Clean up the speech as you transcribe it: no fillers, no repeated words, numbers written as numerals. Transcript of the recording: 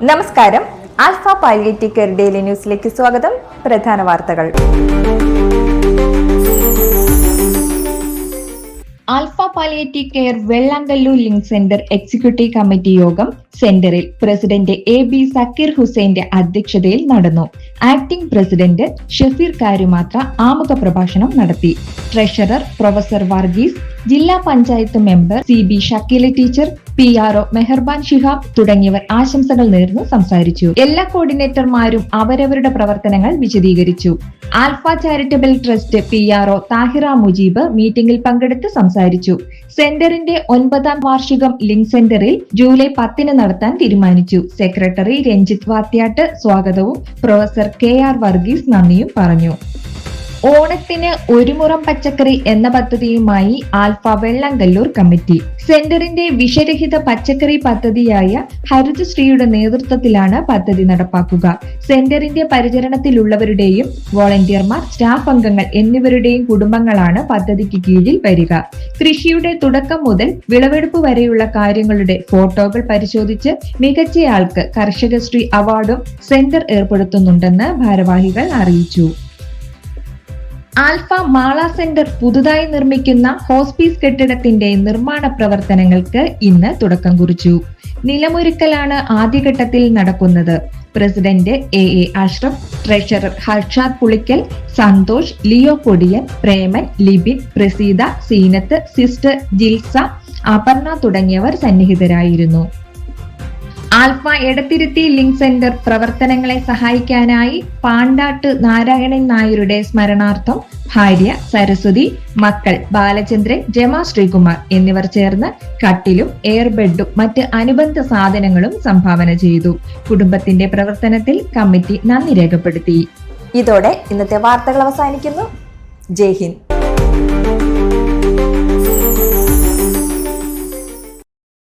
നമസ്കാരം. Alpha palliative care daily ന്യൂസിലേക്ക് സ്വാഗതം. പ്രധാന വാർത്തകൾ. Alpha palliative care Vellangallur link centre executive committee യോഗം സെന്ററിൽ പ്രസിഡന്റ് AB സക്കീർ ഹുസൈന്റെ അധ്യക്ഷതയിൽ നടന്നു. ആക്ടിംഗ് പ്രസിഡന്റ് ഷഫീർ കാരുമാത്ര ആമുഖ പ്രഭാഷണം നടത്തി. ട്രഷറർ പ്രൊഫസർ വർഗീസ്, ജില്ലാ panchayat member CB Shakeela teacher, PRO Meharban Shihab തുടങ്ങിയവർ ആശംസകൾ നേർന്ന് സംസാരിച്ചു. എല്ലാ കോർഡിനേറ്റർമാരും അവരവരുടെ പ്രവർത്തനങ്ങൾ വിശദീകരിച്ചു. Alpha charitable trust PRO Thahira Mujeeb മീറ്റിംഗിൽ പങ്കെടുത്ത് സംസാരിച്ചു. സെന്ററിന്റെ 9ാം വാർഷികം ലിങ്ക് സെന്ററിൽ ജൂലൈ 10 നടത്താൻ തീരുമാനിച്ചു. സെക്രട്ടറി രഞ്ജിത്ത് വാത്യാട്ട് സ്വാഗതവും പ്രൊഫസർ KR വർഗീസ് നന്ദിയും പറഞ്ഞു. ഓണത്തിന് ഒരു മുറം പച്ചക്കറി എന്ന പദ്ധതിയുമായി ആൽഫ വെള്ളാങ്കല്ലൂർ കമ്മിറ്റി സെന്ററിന്റെ വിഷരഹിത പച്ചക്കറി പദ്ധതിയായ ഹരിതശ്രീയുടെ നേതൃത്വത്തിലാണ് പദ്ധതി നടപ്പാക്കുക. സെന്ററിന്റെ പരിചരണത്തിലുള്ളവരുടെയും വോളണ്ടിയർമാർ, സ്റ്റാഫ് അംഗങ്ങൾ എന്നിവരുടെയും കുടുംബങ്ങളാണ് പദ്ധതിക്ക് കീഴിൽ വരിക. കൃഷിയുടെ തുടക്കം മുതൽ വിളവെടുപ്പ് വരെയുള്ള കാര്യങ്ങളുടെ ഫോട്ടോകൾ പരിശോധിച്ച് മികച്ചയാൾക്ക് കർഷകശ്രീ അവാർഡും സെന്റർ ഏർപ്പെടുത്തുന്നുണ്ടെന്ന് ഭാരവാഹികൾ അറിയിച്ചു. ആൽഫ മാള സെന്റർ പുതുതായി നിർമ്മിക്കുന്ന ഹോസ്പീസ് കെട്ടിടത്തിന്റെ നിർമ്മാണ പ്രവർത്തനങ്ങൾക്ക് ഇന്ന് തുടക്കം കുറിച്ചു. നിലമൊരുക്കലാണ് ആദ്യഘട്ടത്തിൽ നടക്കുന്നത്. President AA Ashraf, treasurer Harshad Pulikkal, Santhosh, Leo Kodiyan, Preman, Libin, Praseetha, Seenath, sister Jilsa, Aparna തുടങ്ങിയവർ സന്നിഹിതരായിരുന്നു. ആൽഫ എടത്തിരുത്തി ലിങ്ക് സെന്റർ പ്രവർത്തനങ്ങളെ സഹായിക്കാനായി പാണ്ടാട്ട് നാരായണൻ നായരുടെ സ്മരണാർത്ഥം ഭാര്യ സരസ്വതി, മക്കൾ ബാലചന്ദ്രൻ, രമ ശ്രീകുമാർ എന്നിവർ ചേർന്ന് കട്ടിലും എയർബെഡും മറ്റ് അനുബന്ധ സാധനങ്ങളും സംഭാവന ചെയ്തു. കുടുംബത്തിന്റെ പ്രവർത്തനത്തിൽ കമ്മിറ്റി നന്ദി രേഖപ്പെടുത്തി. ഇതോടെ ഇന്നത്തെ വാർത്തകൾ അവസാനിക്കുന്നു. ജയ് ഹിന്ദ്.